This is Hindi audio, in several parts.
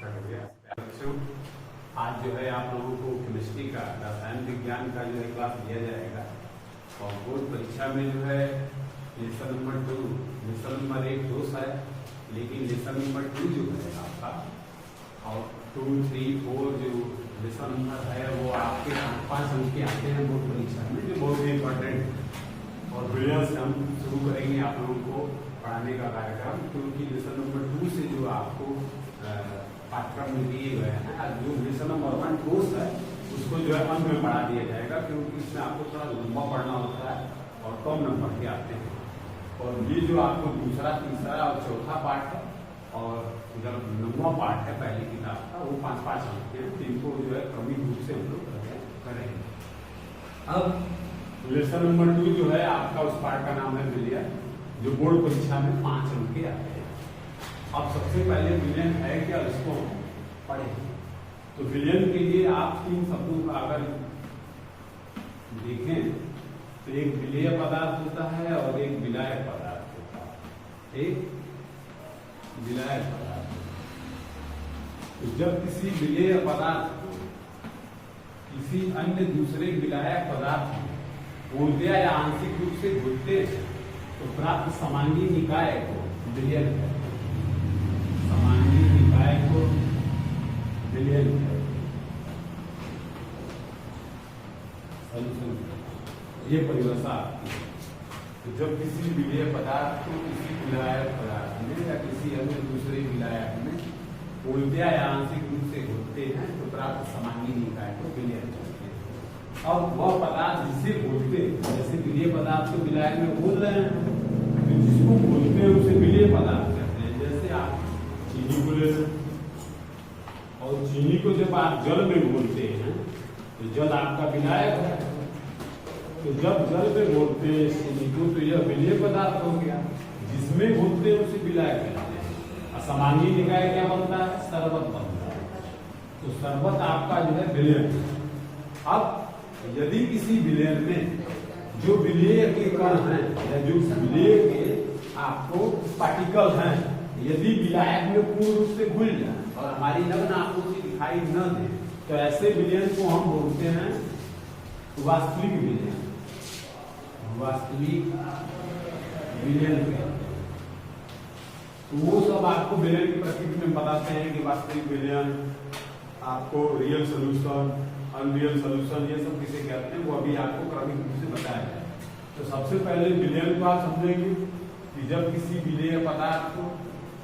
बच्चों, आज जो है आप लोगों को केमिस्ट्री का रसायन विज्ञान का जो है क्लास दिया जाएगा और बोर्ड परीक्षा में जो है लेसन नंबर 2, लेसन नंबर 1 2 है, लेकिन लेसन नंबर 2 जो है आपका और 2, 3, 4 जो लेसन नंबर है वो आपके 5 अंक के आते हैं बोर्ड परीक्षा में, जो बहुत ही इम्पोर्टेंट और बढ़िया से हम शुरू करेंगे आप लोगों को पढ़ाने का कार्यक्रम, क्योंकि लेसन नंबर 2 से जो आपको पाठ्यक्रम में दिए गए हैं, जो लेसन नंबर 1 कोर्स है उसको जो है अंत में पढ़ा दिया जाएगा, क्योंकि इसमें आपको थोड़ा लंबा पढ़ना होता है और कम नंबर के आते हैं। और ये जो आपको दूसरा, तीसरा और चौथा पाठ है और जब 9वां पाठ है पहली किताब का, वो 5-5 अंक के, इनको जो है क्रमिक रूप से हम लोग करेंगे। अब लेसन नंबर 2 जो है आपका उस पाठ का नाम है विलयन, जो बोर्ड परीक्षा में 5 अंक के आते हैं। अब सबसे पहले विलयन है क्या, इसको पढ़ें। तो विलयन के लिए आप 3 शब्दों का अगर देखें तो एक विलेय पदार्थ होता है और एक विलायक पदार्थ होता है। एक विलायक पदार्थ, तो जब किसी विलेय पदार्थ को किसी अन्य दूसरे विलायक पदार्थ में पूर्णतया या आंशिक रूप से घुलते हैं तो प्राप्त समांगी निकाय को विलयन कहते हैं। समांगी निकाय को विलयन कहते हैं। ये परिभाषा आपकी है। तो जब किसी विलेय पदार्थ को किसी विलायक पदार्थ में या किसी अन्य दूसरे विलायक में पूर्णतया या आंशिक रूप से घुलते हैं तो प्राप्त समांगी निकाय को विलयन कहते हैं। अब वह पदार्थ जिसे घोलते, जैसे विलेय पदार्थ को विलायक में घोल रहे हैं, तो जिसको घोलते हैं उसे विलेय पदार्थ कहते हैं। जैसे आप चीनी को ले लें और चीनी को जब आप जल में घोलते हैं तो जल आपका विलायक है, तो जब जल में घोलते हैं चीनी को तो यह विलेय पदार्थ हो गया, जिसमें घोलते हैं उसे विलायक कहते हैं। समांगी निकाय क्या बनता है, शरबत बनता है। तो शरबत आपका जो है विलयन। अब यदि किसी विलयन में जो विलेय के कण हैं या जो विलेय के आपको पार्टिकल हैं, यदि विलायक में पूर्ण रूप से घुल जाए और हमारी नग्न आंखों से दिखाई न दे, तो ऐसे विलयन को हम बोलते हैं वास्तविक विलयन। वास्तविक विलयन कहते हैं। तो वो सब आपको विलयन की प्रकृति में बताते हैं कि वास्तविक विलयन, आपको रियल सोल्यूशन, अनरियल सोल्यूशन, ये सब किसे कहते हैं वो अभी आपको क्रमिक रूप से बताया जाए। तो सबसे पहले विलयन को आप समझेंगे कि जब किसी विलेय पदार्थ को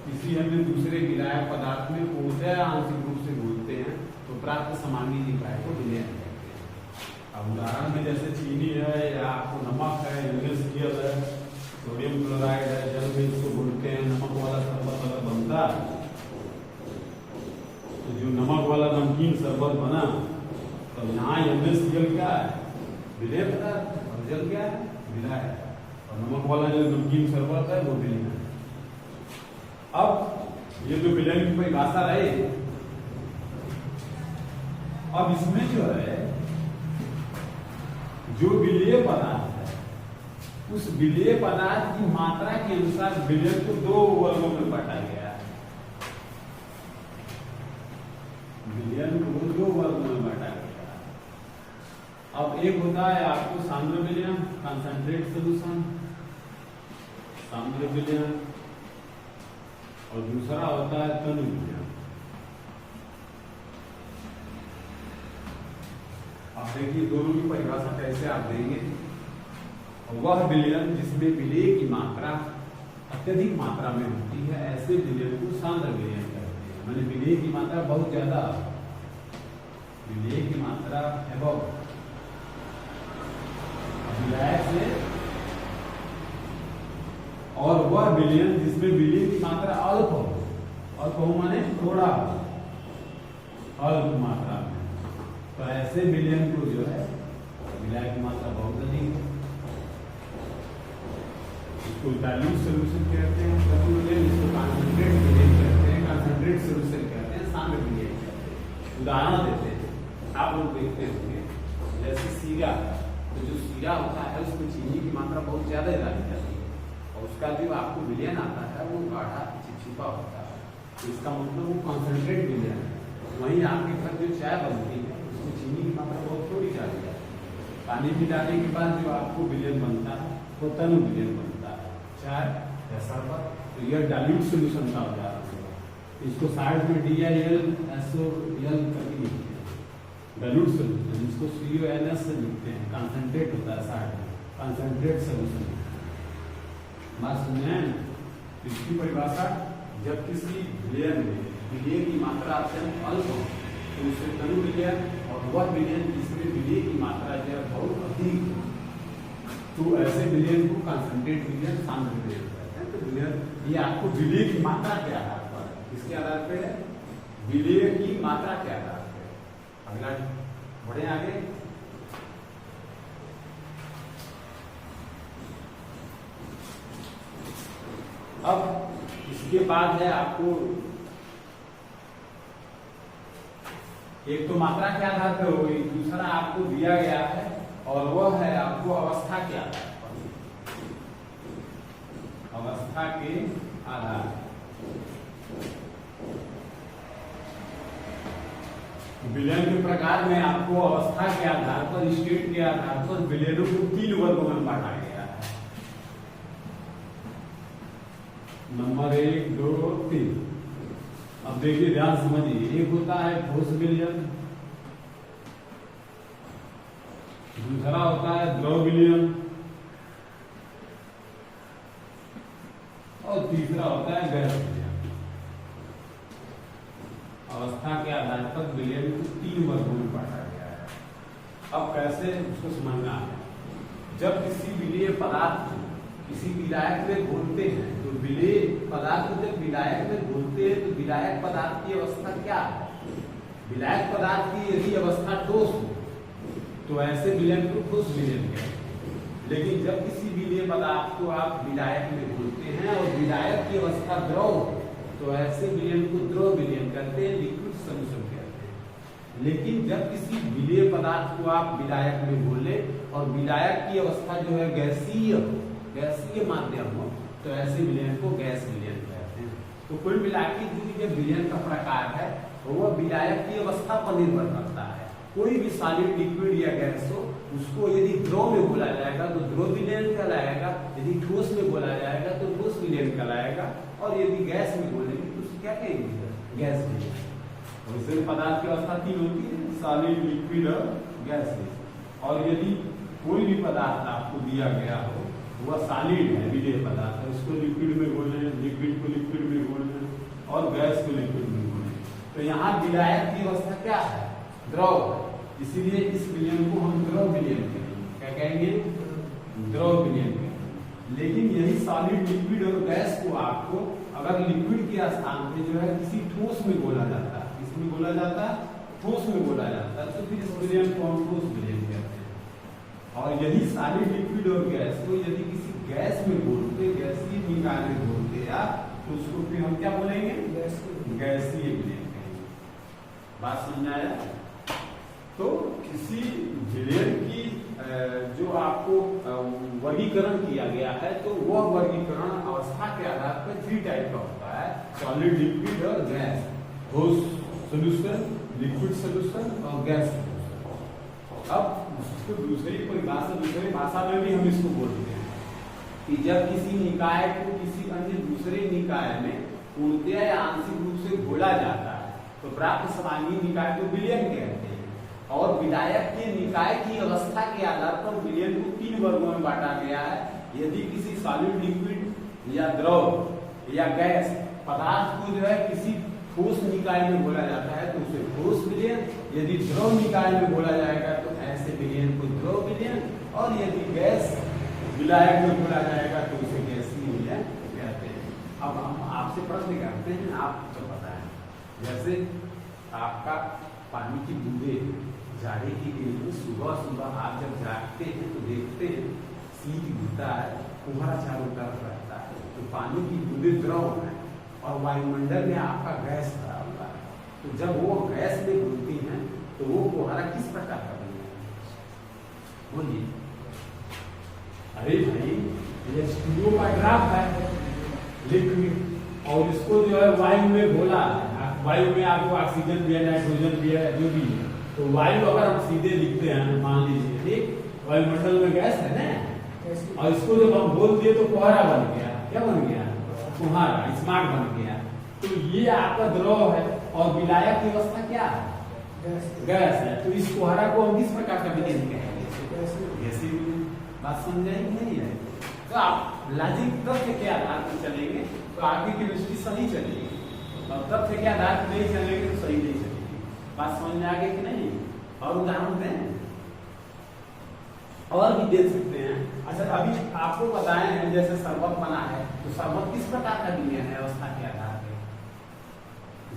किसी अन्य दूसरे विलायक पदार्थ में पूर्णतया आंशिक रूप से घोलते हैं तो प्राप्त समांगी निकाय को विलयन कहते हैं। अब उदाहरण में जैसे चीनी है या आपको नमक है, NaCl है, सोडियम क्लोराइड है, जल में इसको घोलते हैं, नमक वाला शरबत अगर बनता है तो जो नमक वाला नमकीन शरबत बना तो यहाँ NaCl क्या है, विलेय पदार्थ, और जल क्या है, विलायक, और नमक वाला जो नमकीन शरबत है वो विलयन है। अब ये जो विलयन की परिभाषा रही, अब इसमें जो है जो विलेय पदार्थ है उस विलेय पदार्थ की मात्रा के अनुसार विलयन को 2 वर्गों में बांटा गया है। विलयन को 2 वर्गों में बांटा गया है। अब एक होता है आपको सांद्र विलयन, कंसंट्रेट सॉल्यूशन, सांद्र विलयन, और दूसरा होता है तनु विलयन। अब देखिए दोनों की परिभाषा कैसे आप देंगे। वह विलयन जिसमें विलेय की मात्रा अत्यधिक मात्रा में होती है, ऐसे विलयन को सांद्र विलयन कहते हैं। माने विलेय की मात्रा बहुत ज्यादा, विलेय की मात्रा एबव विलायक से, और वह विलयन जिसमें विलेय की मात्रा अल्प हो, अल्प हो माने थोड़ा हो, अल्प मात्रा में, तो ऐसे विलयन को जो है विलायक की मात्रा बहुत अधिक है, इसको डाइल्यूट सॉल्यूशन कहते हैं। इसको कंसंट्रेट विलयन कहते हैं, कंसंट्रेट सॉल्यूशन कहते हैं, सांद्र विलयन कहते हैं। उदाहरण देते हैं, आप लोग देखते होंगे जैसे सीरा, तो जो सीरा होता है उसमें चीनी की मात्रा बहुत ज्यादा डाली जाती है और उसका जो आपको विलयन आता है वो गाढ़ा चिपचिपा होता है, तो इसका मतलब वो कंसंट्रेट विलयन वहीं आपके घर जो चाय बनती है उसमें चीनी की मात्रा बहुत थोड़ी जाती है। पानी मिलाने के बाद जो आपको विलयन बनता है वो तनु विलयन बनता है, चाय या शरबत। तो यह डाइल्यूट सोल्यूशन का उदाहरण है। इसको साइड में DILSOL करके लिखते हैं, डाइल्यूट सोल्यूशन। इसको CONS से लिखते हैं, कंसंट्रेट होता है साइड में, कंसंट्रेट सोल्यूशन। बात सुनना है। इसकी परिभाषा, जब किसी विलयन में विलय की मात्रा अत्यंत अल्प हो तो उसे तनु विलयन, और वह विलयन जिसमें विलय की मात्रा जो है बहुत अधिक हो तो ऐसे विलयन को कंसंट्रेट विलयन, सांद्र विलयन कहते हैं। तो विलयन ये आपको विलय की मात्रा के आधार पर, इसके आधार पे है विलय की मात्रा के आधार पे। अगला बढ़े आगे। अब इसके बाद है आपको एक तो मात्रा के आधार पर हो गई, दूसरा आपको दिया गया है और वह है आपको अवस्था के आधार पर। अवस्था के आधार विलयन के प्रकार में आपको अवस्था के आधार पर, स्टेट के आधार पर विलयनों को 3 वर्गों में बांटा गया है। नंबर 1, 2, 3। अब देखिए, ध्यान समझिए। एक होता है ठोस विलयन, दूसरा होता है द्रव विलयन, और तीसरा होता है गैस विलयन। अवस्था के आधार पर विलयन को 3 वर्गों में बांटा गया है। अब कैसे उसको समझना है। जब किसी विलय पदार्थ को किसी विलायक में घोलते हैं तो विलय पदार्थ को जब विलायक में घोलते हैं तो विलायक पदार्थ की अवस्था क्या है? विलायक पदार्थ की यदि अवस्था ठोस हो तो ऐसे विलयन को ठोस विलयन कहते हैं। लेकिन जब किसी विलय पदार्थ को आप विलायक में घोलते हैं और विलायक की अवस्था द्रव हो तो ऐसे विलयन को द्रव विलयन कहते हैं, लिक्विड सॉल्यूशन कहते हैं। लेकिन जब किसी विलय पदार्थ को आप विलायक में घोले और विलायक की अवस्था जो है गैसीय हो, गैसीय माध्यम हो, तो ऐसे विलयन को गैस विलयन कहते हैं। तो कुल मिलाकर जो विलयन का प्रकार है वह विलायक की अवस्था पर निर्भर करता है। कोई भी सॉलिड, लिक्विड या गैस हो, उसको यदि द्रव में घोला जाएगा तो द्रव विलयन कहलाएगा, यदि ठोस में घोला जाएगा तो ठोस विलयन कहलाएगा, और यदि गैस में घोलेंगे तो उसको क्या कहेंगे? गैस विलयन। वैसे पदार्थ की अवस्था 3 होती है, सॉलिड, लिक्विड और गैसेस। और यदि कोई भी पदार्थ आपको दिया गया हो, वह सॉलिड है, विलय पदार्थ है, उसको लिक्विड में घोलना, लिक्विड को लिक्विड में घोलना और गैस को लिक्विड में घोलना। तो यहाँ विलायक की अवस्था क्या है? द्रव है। इसीलिए इस विलयन को हम द्रव विलयन कहेंगे। क्या कहेंगे? द्रव विलयन कहेंगे। लेकिन यही सॉलिड, लिक्विड और गैस को आपको अगर लिक्विड के स्थान पे जो है किसी ठोस में घोला जाता है, किसमें घोला जाता है? ठोस में घोला जाता है, तो फिर इस विलयन को हम ठोस विलयन कहते हैं। और यही सॉलिड, लिक्विड और गैस को यदि किसी गैस में घोलते, गैसीय निकाय में घोलते या तो उसको फिर हम क्या बोलेंगे? गैसीय विलयन कहेंगे। बात समझ आया? तो किसी विलयन की जो आपको वर्गीकरण किया गया है तो वह वर्गीकरण अवस्था के आधार पर 3 टाइप का होता है, सॉलिड, लिक्विड और गैस। ठोस सॉल्यूशन, लिक्विड सॉल्यूशन और गैस सॉल्यूशन। अब उसको दूसरी भाषा में भी हम इसको बोलते हैं कि जब किसी निकाय को किसी अन्य दूसरे निकाय में पूर्णतया या आंशिक रूप से घोला जाता है तो प्राप्त समांगी निकाय को विलयन कहते हैं। और विलायक के निकाय की अवस्था के आधार पर विलयन को 3 वर्गों में बांटा गया है। यदि किसी सॉलिड, लिक्विड या द्रव या गैस पदार्थ को जो है किसी ठोस निकाय में घोला जाता है तो उसे ठोस विलयन, यदि द्रव निकाय में घोला जाएगा तो ऐसे विलयन को द्रव विलयन, और यदि गैस विलायक में घोला जाएगा तो उसे गैसीय विलयन कहते हैं। अब हम आपसे प्रश्न करते हैं, आपको बताएं। जैसे आपका पानी की बूंदें जाड़े की दिन में सुबह आप जब जागते हैं तो देखते हैं शीत गिरता है, कोहरा चारों तरफ रहता है, तो पानी की बूंदें द्रव है और वायुमंडल में आपका गैस भरा हुआ है। तो जब वो गैस में घुलती हैं तो वो कोहरा किस प्रकार का बनेगा? बोलिए। अरे भाई, ये H2O का ड्रॉप है लिक्विड, और इसको जो है वायु में घोला है, वायु में आपको ऑक्सीजन भी है, नाइट्रोजन भी है, जो भी है, तो वायु अगर हम सीधे लिखते हैं, मान लीजिए ठीक, वायुमंडल में गैस है ना, और इसको जब हम बोल दिए तो कोहरा बन गया। क्या बन गया? कुम्हारा, स्मार्ट बन गया। तो ये आपका द्रव है और विलायक की अवस्था क्या है? गैस है। तो इस कोहरा को हम किस प्रकार का विलयन कहेंगे? गैसीय विलयन। बात समझ आई नहीं है? तो आप लॉजिक तथ्य के आधार पर चलेंगे तो आपकी केमिस्ट्री सही चलेगी, और तथ्य के आधार पर नहीं चलेंगे तो सही नहीं चलेगी। बात समझ में आ गई कि नहीं? और उदाहरण दें, और भी दे सकते हैं। अच्छा, अभी आपको बताए हैं जैसे शरबत बना है, तो शरबत किस प्रकार का विलयन है? अवस्था के आधार पर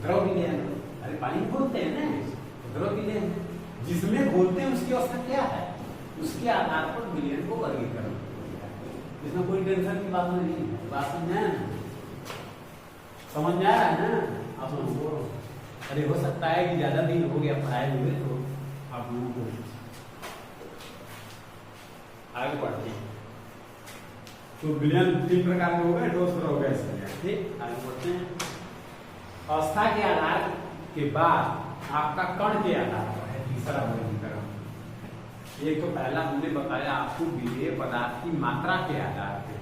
द्रव विलयन। अरे पानी घोलते हैं ना, तो द्रव विलयन है। जिसमें घोलते हैं उसकी अवस्था क्या है, उसके आधार पर विलयन को वर्गीकरण। इसमें कोई टेंशन की बात नहीं है। बात समझ आया ना? समझ में आ रहा है ना आप लोगों को? अरे हो सकता है कि ज्यादा दिन हो गया पढ़ाए हुए, तो आप लोगों को आगे बढ़ते हैं। तो विलयन 3 प्रकार के हो गए, ठोस, द्रव, गैस। ठीक, आगे बढ़ते हैं। अवस्था के आधार के बाद आपका कण के आधार पर है तीसरा वर्गीकरण। एक तो पहला हमने बताया आपको विलेय पदार्थ की मात्रा के आधार पर।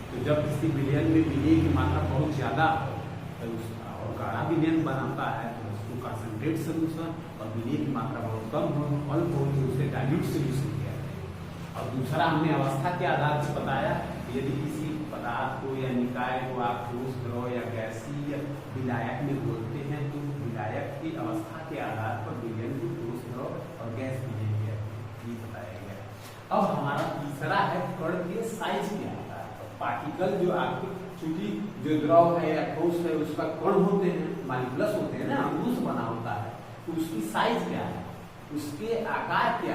तो जब किसी विलयन में विलेय की मात्रा बहुत ज्यादा हो तो और गाढ़ा विलयन बनाता है तो उसको कंसंट्रेट सॉल्यूशन, और विलेय की मात्रा बहुत कम हो, अल्प हो, तो उसे डाइल्यूट सॉल्यूशन किया जाए। और दूसरा हमने अवस्था के आधार से बताया कि यदि किसी पदार्थ को या निकाय को आप ठोस, द्रव या गैसीय विलायक में घोलते हैं तो विलायक की अवस्था के आधार पर विलयन को ठोस, द्रव और गैस विलयन बताया गया। अब हमारा तीसरा है कण के साइज के आधार पर। पार्टिकल जो आपके, चूंकि जो द्रव है या ठोस है उसका कण होते हैं, मॉलिक्यूल्स होते हैं ना, अंकुश बना होता है, तो उसकी साइज क्या है, उसके आकार के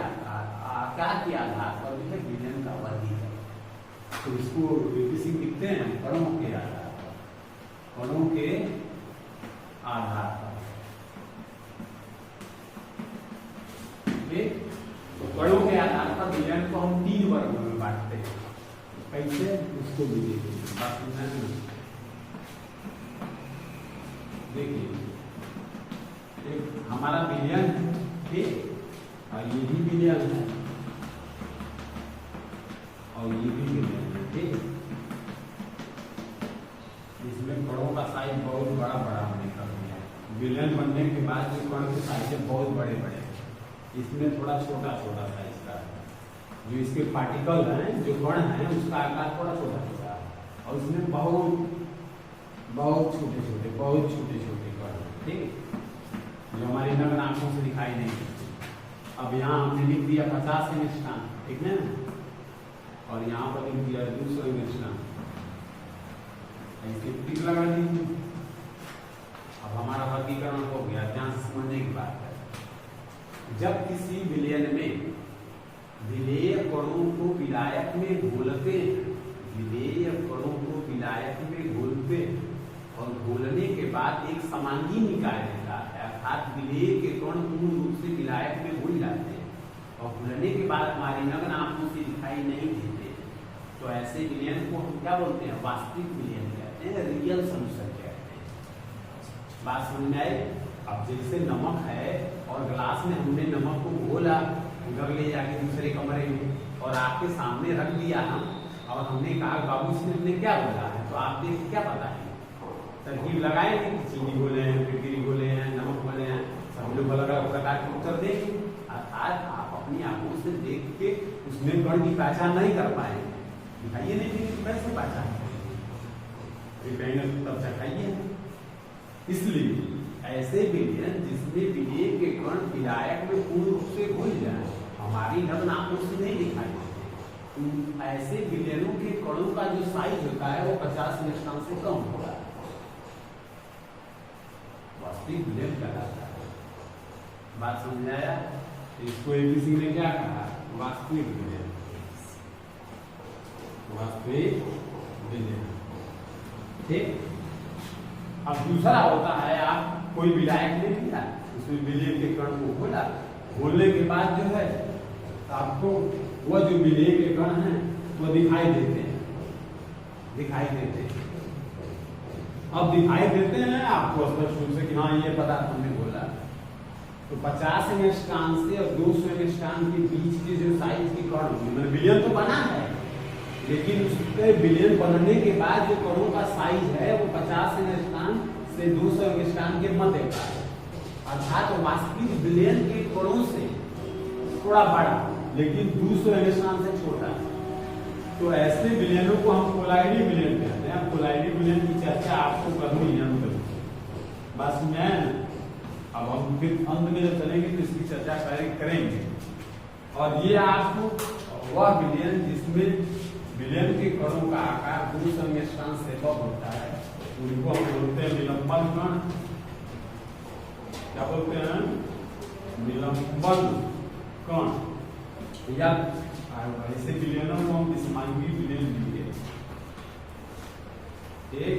आधार पर जो है विलयन का वर्गीकरण। तो इसको किसी लिखते हैं कणों के आधार पर, कणों के आधार पर। ठीक, तो कणों के आधार पर विलयन को हम 3 वर्गों में बांटते हैं। कैसे? उसको भी देखिए, एक हमारा विलयन है, ठीक, और ये भी विलयन है, और ये भी विलयन है। ठीक, इसमें कणों का साइज बहुत बड़ा हमने कर दिया। विलयन बनने के बाद जो कण के साइज बहुत बड़े बड़े, इसमें थोड़ा छोटा साइज का है। जो इसके पार्टिकल हैं, जो कण हैं, उसका आकार थोड़ा छोटा है, और इसमें बहुत छोटे छोटे कण। ठीक, जो हमारी नग्न आंखों से दिखाई नहीं देती। अब यहाँ हमने लिख दिया 50 एंगस्ट्रॉम, ठीक है, और यहाँ पर लिख दिया 200 एंगस्ट्रॉम, ऐसे टिक लगा दीजिए। अब हमारा वर्गीकरण हो गया। ध्यान से समझने की बात है, जब किसी विलयन में विलेय कणों को विलायक में घोलते हैं, विलेय कणों को विलायक में घोलते हैं, और घोलने के बाद एक समांगी निकाय देता है, अर्थात विलेय के कण पूर्ण रूप से विलायक में घुल जाते हैं और घुलने के बाद हमारी नग्न आंखों से दिखाई नहीं देते। तो ऐसे विलयन को हम क्या बोलते हैं? वास्तविक विलयन कहते हैं, रियल सॉल्यूशन कहते हैं। बात समझ में आई? अब जैसे नमक है और ग्लास में हमने नमक को घोला, घर ले जाके दूसरे कमरे में और आपके सामने रख दिया हम, और हमने कहा बाबू इसमें हमने क्या बोला है, तो आप देख क्या पता है, तरकीब लगाएंगे कि चीनी बोले हैं, फिटकरी बोले हैं, नमक बोले हैं, सब लोग अलग अलग प्रकार के उत्तर देंगे। अर्थात आप अपनी आंखों से देख के उसमें कण की पहचान नहीं कर पाएंगे, दिखाइए नहीं देंगे, कैसे पहचान करेंगे? तब चखाइए। इसलिए ऐसे विलयन जिसमें विलेय के कण विलायक में पूर्ण रूप से घुल जाए, हमारी नग्न आंखों से नहीं दिखाई देते, ऐसे विलयनों के कणों का जो साइज होता है वो 50 एंगस्ट्रॉम से कम होता है, वास्तविक विलयन कहलाता है। बात समझ आया? इसको एबीसी ने क्या कहा? वास्तविक विलयन। वास्तविक विलयन। ठीक, अब दूसरा होता है, आप कोई विलायक ले लिया, उसमें विलेय के कण को घोला, घोलने के बाद जो है आपको वह जो विलेय के कण हैं वो दिखाई देते हैं। अब दिखाई देते हैं आपको स्पष्ट रूप से कि हाँ ये पदार्थ हमने बोला। तो 50 एंगस्ट्रॉम से और 200 एंगस्ट्रॉम के बीच की जो साइज की कण होगी, मतलब विलयन तो बना है, लेकिन उसके विलयन बनने के बाद जो कणों का साइज है वो 50 एंगस्ट्रॉम से 200 एंगस्ट्रॉम के मध्य का है, अर्थात वास्तविक विलयन के कणों से थोड़ा बड़ा लेकिन 200 एंगस्ट्रॉम से छोटा है। तो ऐसे विलयनों को हम कोलाइडी विलयन कहते हैं। कोलाइडी विलयन की चर्चा आपको करनी है बस मैं, अब हम फिर अंत में जब चलेंगे तो इसकी चर्चा करेंगे। और ये आपको वह विलयन जिसमें विलयन के कणों का आकार 200 एंगस्ट्रॉम से कम होता है, उनको हम बोलते हैं निलंबन कण। क्या बोलते हैं? निलंबन कण। या ऐसे विलयनों को हम विस्मांगी विलयन भी एक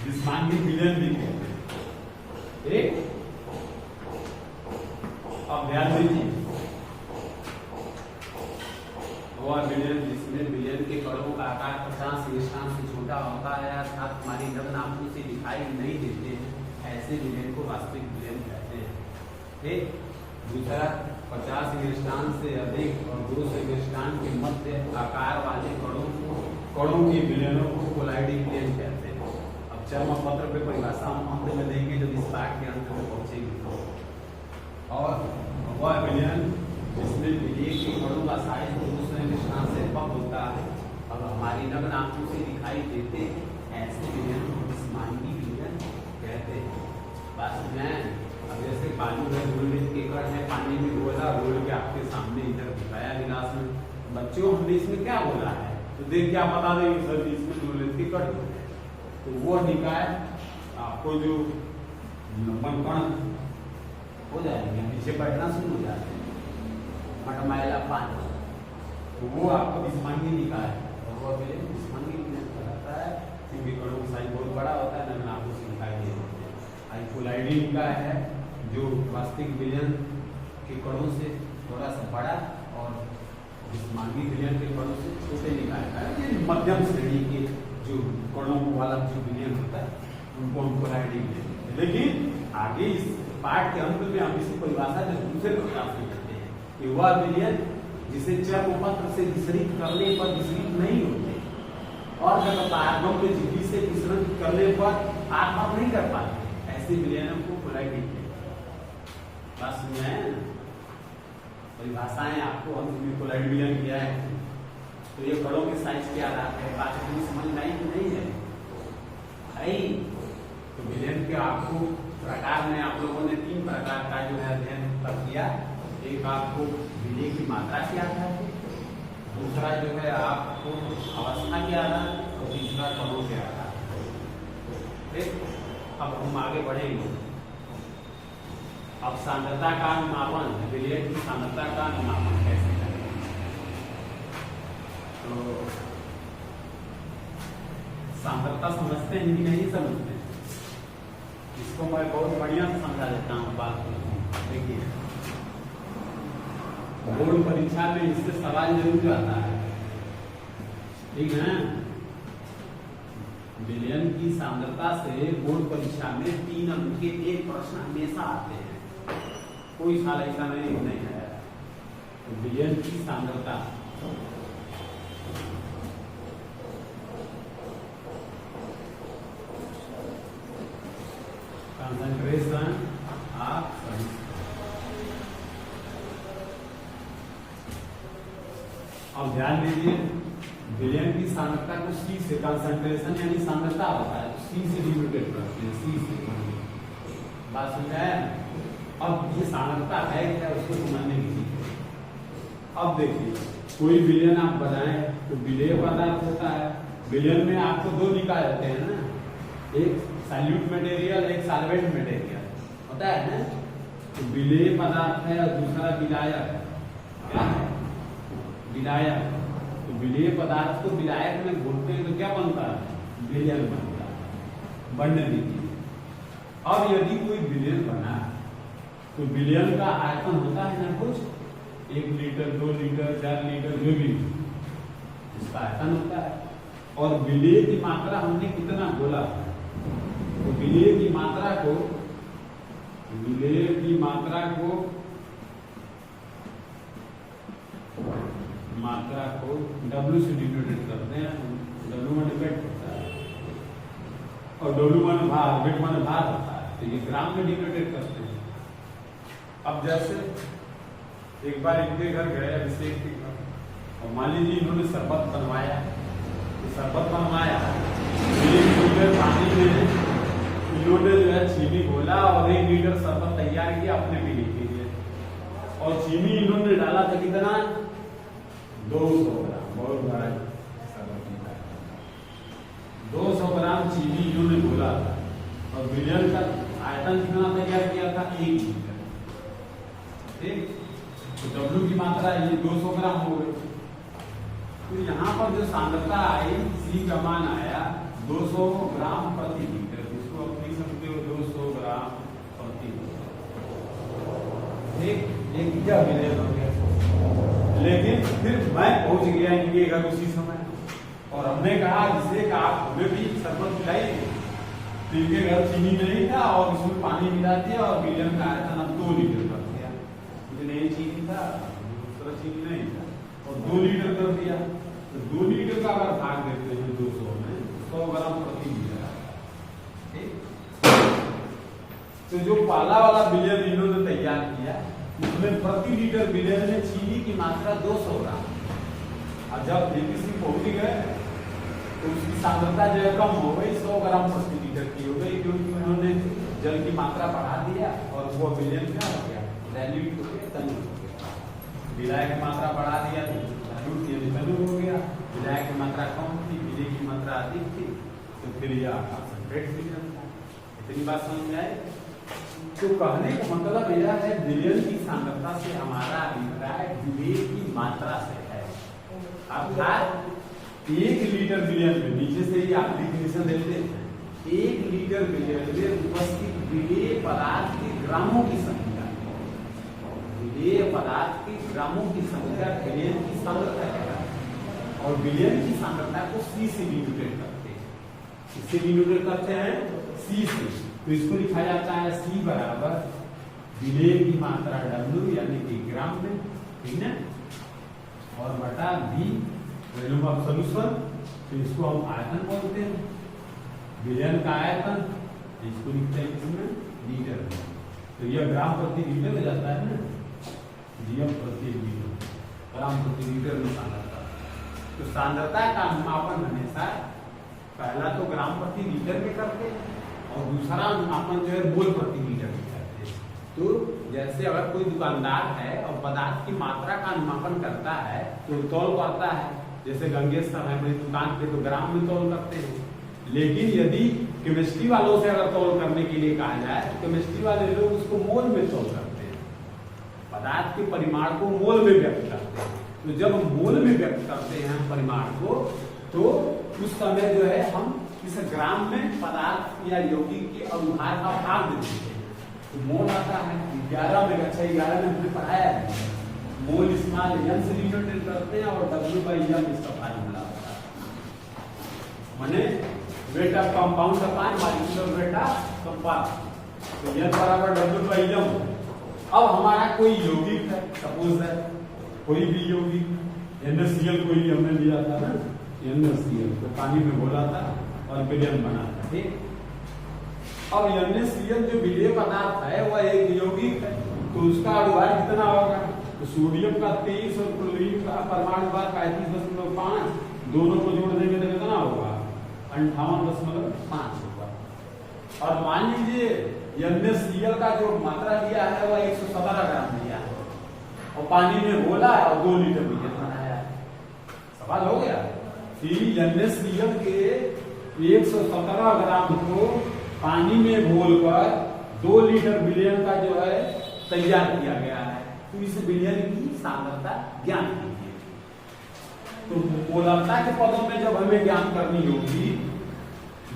विस्मांगी विलयन भी कहते हैं। एक अब ध्यान दीजिए, वह विलयन जिसमें विलयन के कणों का आकार 50 एंगस्ट्रॉम से छोटा होता है अर्थात हमारी नग्न आंखों से दिखाई नहीं देते हैं, ऐसे विलयन को वास्तविक विलयन कहते हैं। ठीक। दूसरा 50 एंगस्ट्रॉम से अधिक और 200 एंगस्ट्रॉम के मध्य आकार वाले कणों के विलयनों को कोलाइडी विलयन कहते हैं। अब चर्म पत्र पे परिभाषा हम अंत में देंगे जब इस पाठ के अंत में पहुंचेंगे। और वह विलयन जिसमें विलयन के कणों का साइज 200 एंगस्ट्रॉम से कम होता है और हमारी नग्न आंखों से दिखाई देते, ऐसे विलयन को विस्मांगी विलयन कहते हैं। बस मैं अब जैसे पानी में घोलने के कण है, पानी में घोला, घोल के आपके सामने इधर दिखाया गिलास में। बच्चों हमने इसमें क्या बोला है तो देख क्या बता देंगे सर इसमें घोलने के कण होते हैं। तो वो निकाय आपको जो निलंबन कण हो जाएंगे, पीछे बैठना शुरू हो जाते हैं, मटमैला पानी, तो वो आपको विस्मांगी निकाय और वो विस्मांगी कहलाता है क्योंकि कणों का साइज बहुत बड़ा होता है, नग्न आंखों से दिखाई नहीं देते। कोलाइडी निकाय है जो वास्तविक विलयन के कणों से थोड़ा सा बड़ा और विस्मांगी विलयन के कणों से छोटे निकाय का है। मध्यम श्रेणी के जो कणों वाला जो विलयन होता है उनको हम कोलाइडी विलयन कहते हैं। लेकिन आगे इस पाठ के अंत में हम इसी परिभाषा जो दूसरे प्रकार से करते हैं कि वह विलयन जिसे चर्म पत्र से विसरित करने पर विसरित नहीं होते और जब पारगम के झिल्ली से विसरित करने पर आत्मा नहीं कर पाते, ऐसे विलयनों को कोलाइडी कहते हैं। बस मैं परिभाषाएं आपको अंत में कोलाइडी विलयन किया है। तो ये कणों के साइज के आधार पर बात समझ में आई कि नहीं है? तो विलयन के आपको प्रकार में आप लोगों ने 3 प्रकार का जो है अध्ययन कर किया। एक आपको विलय की मात्रा के आधार पर, दूसरा जो है आपको अवस्था के आधार और तीसरा कणों के आधार पर। अब हम आगे बढ़ेंगे। अब सांद्रता का अनुमापन, विलयन की सांद्रता का अनुमापन कैसे करें? तो सांद्रता समझते हैं कि नहीं समझते हैं? इसको मैं बहुत बढ़िया से समझा देता हूँ बात को। देखिए बोर्ड परीक्षा में इससे सवाल जरूर आता है, ठीक है? विलयन की सांद्रता से बोर्ड परीक्षा में 3 अंक के एक प्रश्न हमेशा आते हैं, कोई साल ऐसा नहीं है। तो विलयन की सांद्रता कंसंट्रेशन ऑफ अब ध्यान दीजिए, विलयन की सांद्रता को C से, कंसंट्रेशन यानी सांद्रता होता है, C से डिनोटेड करते हैं, C से। बात समझ आया? अब ये सांद्रता है क्या उसको समझने की चीज है। अब देखिए कोई विलयन आप बनाएं तो विलेय पदार्थ होता है। विलयन में आपको 2 निकाय होते हैं ना, एक सॉल्यूट मटेरियल, एक सॉल्वेंट मटेरियल होता है ना। तो विलेय पदार्थ है और दूसरा विलायक है। क्या है? विलायक। तो विलेय पदार्थ को विलायक में घोलते हैं तो क्या बनता है? विलयन बनता है। बनने दीजिए। अब यदि कोई विलयन बना तो विलयन का आयतन होता है ना कुछ, 1 लीटर, 2 लीटर, 4 लीटर, जो भी इसका आयतन होता है। और विलेय की मात्रा हमने कितना बोला, तो विलेय की मात्रा को W से डिनोटेट करते हैं। W माने वेट होता है और W माने भार, वेट माने भार होता है, तो ये ग्राम में डिनोटेट करते हैं। अब जैसे एक बार इनके घर गए अभिषेक के घर, और मान लीजिए इन्होंने शरबत बनवाया, तो शरबत बनवाया 1 लीटर पानी में इन्होंने जो है चीनी घोला और 1 लीटर शरबत तैयार किया अपने पीने के लिए, और चीनी इन्होंने डाला था कितना, 200 ग्राम। बहुत बड़ा शरबत निकाला, 200 ग्राम चीनी इन्होंने घोला था, और विलयन का आयतन कितना तैयार किया था, 1 लीटर। ठीक, तो W की मात्रा ये 200 ग्राम हो गई। तो यहाँ पर जो सांद्रता आई, C का मान आया 200 ग्राम प्रति लीटर, इसको आप लिख सकते हो 200 ग्राम प्रति लीटर। ठीक, एक क्या विलयन हो गया। लेकिन फिर मैं पहुंच गया इनके घर उसी समय, और हमने कहा जिसे आप हमें भी शरबत पिलाइए, तो इनके घर चीनी नहीं था और उसमें पानी मिला दिया और विलयन का आयतन अब 2 लीटर कर दिया। नहीं चीनी था, दूसरा चीनी नहीं था, और 2 लीटर कर दिया। तो 2 लीटर का अगर भाग देते हैं 200 में, 100 ग्राम प्रति लीटर आता है। ठीक, तो जो पहला वाला विलयन इन्होंने तैयार किया, उसमें प्रति लीटर विलयन में चीनी की मात्रा 200 ग्राम। अब जब जेपीसी पहुंच गए तो उसकी सांद्रता जो है कम हो गई, 100 ग्राम प्रति लीटर की हो गई, क्योंकि उन्होंने जल की मात्रा बढ़ा दिया और वो विलयन क्या हो गया, डाइल्यूट हो गया, तनु हो गया। विलायक की मात्रा बढ़ा दिया तो तनु हो गया, विलायक की मात्रा कम थी, विलेय की मात्रा अधिक थी, तो फिर यह कंसंट्रेट विलयन था। इतनी बात समझ में आई। तो कहने का मतलब यह है, विलयन की सांद्रता से हमारा अभिप्राय विलेय की मात्रा से है। अर्थात 1 लीटर विलयन में, नीचे से ही आप डिफिनेशन देते हैं, 1 लीटर विलयन में उपस्थित विलेय पदार्थ के ग्रामों की संख्या, विलेय पदार्थ के ग्रामों की संख्या विलयन की सांद्रता है। और विलयन की सांद्रता को C से डिनोटेट करते हैं। इससे डिनोटेट करते हैं C से, तो इसको लिखा जाता है C बराबर विलेय की मात्रा W यानी कि ग्राम में, ठीक है, और बटा V वैल्यूम ऑफ सॉल्यूशन, तो इसको हम आयतन बोलते हैं। विलयन का आयतन इसको लिखते हैं इसमें लीटर में, तो यह ग्राम प्रति लीटर हो जाता है ना, जीएम प्रति लीटर, ग्राम प्रति लीटर में सांद्रता। तो सांद्रता का अनुमापन हमेशा पहला तो ग्राम प्रति लीटर में करते हैं, और दूसरा अनुमापन जो है मोल प्रति लीटर में करते हैं। तो जैसे अगर कोई दुकानदार है और पदार्थ की मात्रा का अनुमापन करता है तो तौल करता है, जैसे गंगेश सर है मेरी दुकान पे, तो ग्राम में तौल करते हैं। लेकिन यदि केमिस्ट्री वालों से अगर तौल करने के लिए कहा जाए तो केमिस्ट्री वाले लोग उसको मोल में तौल करते हैं, पदार्थ के परिमाण को मोल में व्यक्त करते हैं। तो जब मोल में व्यक्त करते हैं परिमाण को, तो उस समय जो है हम इस ग्राम में पदार्थ या यौगिक के अनुभार का भाग देते हैं, तो मोल आता है 11 में। अच्छा 11 में हमने पढ़ाया है, मोल स्मॉल m से डिनोटेट करते हैं और W/m इसका फार्मूला होता है, माने weight of compound upon molecular weight of compound, तो n बराबर W/m। अब हमारा कोई यौगिक है, सपोज है कोई भी यौगिक, NaCl कोई हमने लिया था ना, NaCl तो पानी में घोला था और विलयन बना था। ठीक, अब NaCl जो विलेय पदार्थ है वह एक यौगिक है, तो उसका अनुभार कितना होगा, तो सोडियम का 23 और क्लोरीन का परमाणु भार 35.5, दोनों को जोड़ देंगे तो कितना होगा, 58.5 होगा। और मान लीजिए NaCl का जो मात्रा लिया है वह 117 ग्राम लिया है, और पानी में घोला और 2 लीटर विलयन बनाया। सवाल हो गया कि NaCl के 117 ग्राम को पानी में घोलकर 2 लीटर विलयन का जो है तैयार किया गया है, तो इस विलयन की सांद्रता ज्ञान कीजिए। तो मोलरता के पदों में जब हमें ज्ञान करनी होगी,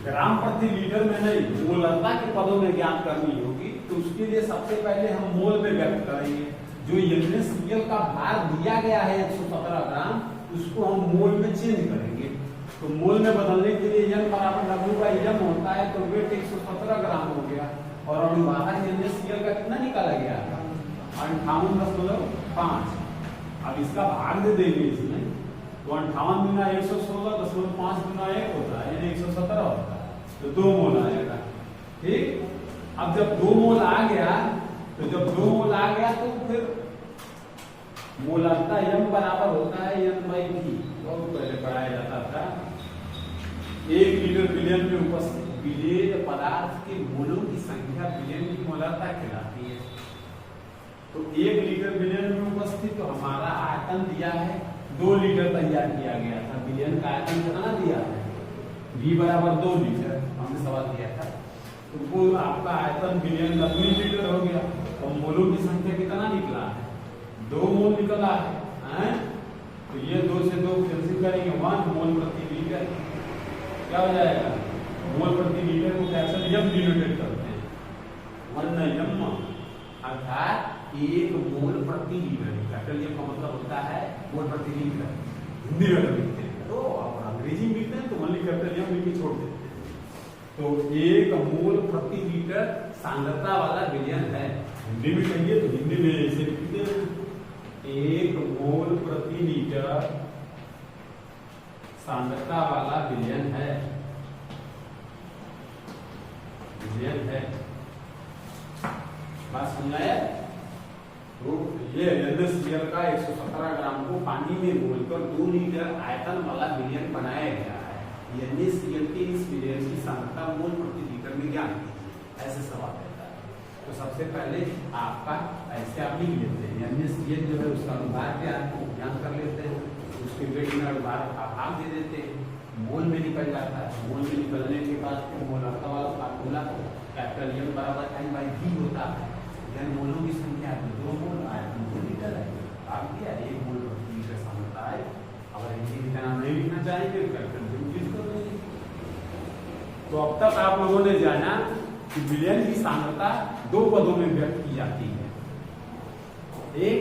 ग्राम प्रति लीटर में नहीं, मोलरता के पदों में ज्ञान करनी होगी, तो उसके लिए सबसे पहले हम मोल में व्यक्त करेंगे। जो NaCl का भार दिया गया है 117 ग्राम, उसको हम मोल में चेंज करेंगे। तो मोल में बदलने के लिए n बराबर W/m होता है, तो वेट 117 ग्राम हो गया और अब बाहर NaCl का कितना निकाला गया 58.5। अब इसका भाग दे देंगे इसमें, तो 58 गुना 116.5 गुना 1 होता है, यानी 117 होता है, तो 2 मोल आएगा। ठीक, अब जब 2 मोल आ गया, तो जब 2 मोल आ गया तो फिर मोलांता m बराबर होता है n/v, बहुत पहले पढ़ाया जाता था। 1 लीटर विलयन में उपस्थित विलेय पदार्थ के मोलों की संख्या विलयन की मोलांता कहलाती है। तो 1 लीटर विलयन में उपस्थित, तो हमारा आयतन दिया है 2 लीटर तैयार किया गया था। विलयन का आयतन कितना दिया है, v बराबर 2 लीटर, हमने सवाल दिया था। तो वो आपका आयतन विलयन 90 लीटर हो गया, और मोलों की संख्या कितना निकला है, 2 मोल निकला है। तो ये 2 से 2 कैंसिल करेंगे, 1 मोल प्रति लीटर, क्या हो जाएगा, मोल प्रति लीटर को कैपिटल m डिनोटेट करते हैं, 1m, अर्थात 1 मोल प्रति लीटर। कैपिटल m का मतलब होता है मोल प्रति लीटर, हिंदी में लिखते हैं, तो आप अंग्रेजी में लिखते हैं तो ओनली कैपिटल m लिख के छोड़ देते हैं। तो 1 मोल प्रति लीटर सांद्रता वाला विलयन है। हिंदी में कहिए तो हिंदी में ऐसे लिखते हैं, 1 मोल प्रति लीटर सांद्रता वाला विलयन है, विलयन है। बात समझ आया? तो ये NaCl का 117 ग्राम को पानी में घोलकर 2 लीटर आयतन वाला विलयन बनाया गया है। NaCl के इस विलयन की सांद्रता मोल प्रति लीटर में ज्ञान कीजिए, ऐसे सवाल रहता है। तो सबसे पहले आपका ऐसे आप लिख लेते हैं, NaCl जो है उसका अनुभाग क्या है ज्ञान कर लेते हैं, उसके वेट में अनुभाग का भाग दे देते हैं, मोल में निकल जाता है। मोल में निकलने के बाद फिर मोलांता वाला फार्मूला कैपिटल M बराबर n/v होता है। n मोलों की संख्या है, 2 मोल आयतन 2 लीटर है, भाग दिया 1 मोल प्रति लीटर सांद्रता है। अगर हिंदी में नाम नहीं लिखना चाहेंगे तो कैपिटल M यूज कर देंगे। तो अब तक आप लोगों ने जाना कि विलयन की सांद्रता 2 पदों में व्यक्त की जाती है, एक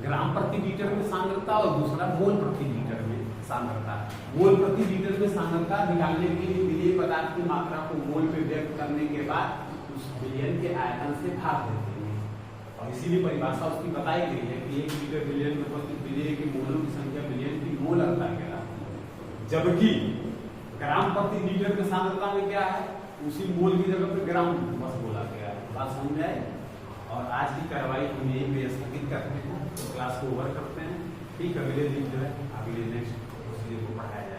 ग्राम प्रति लीटर में सांद्रता और दूसरा मोल प्रति लीटर में सांद्रता। मोल प्रति लीटर में सांद्रता निकालने के लिए विलेय पदार्थ की मात्रा को मोल में व्यक्त करने के बाद उस विलयन के आयतन से भाग देते हैं, और इसीलिए परिभाषा उसकी बताई गई है कि 1 लीटर विलयन में उपस्थित विलेय के मोलों की संख्या विलयन की मोलांता कहलाती है। जबकि ग्राम प्रति लीटर की सांद्रता में क्या है, उसी मोल की जगह पे ग्राम बस बोला गया है। बात समझ आए? और आज की कार्रवाई हम यहीं पे स्थगित करते हैं, तो क्लास को ओवर करते हैं। ठीक, अगले दिन जो है अगले नेक्स्ट प्रोसीजर को पढ़ाया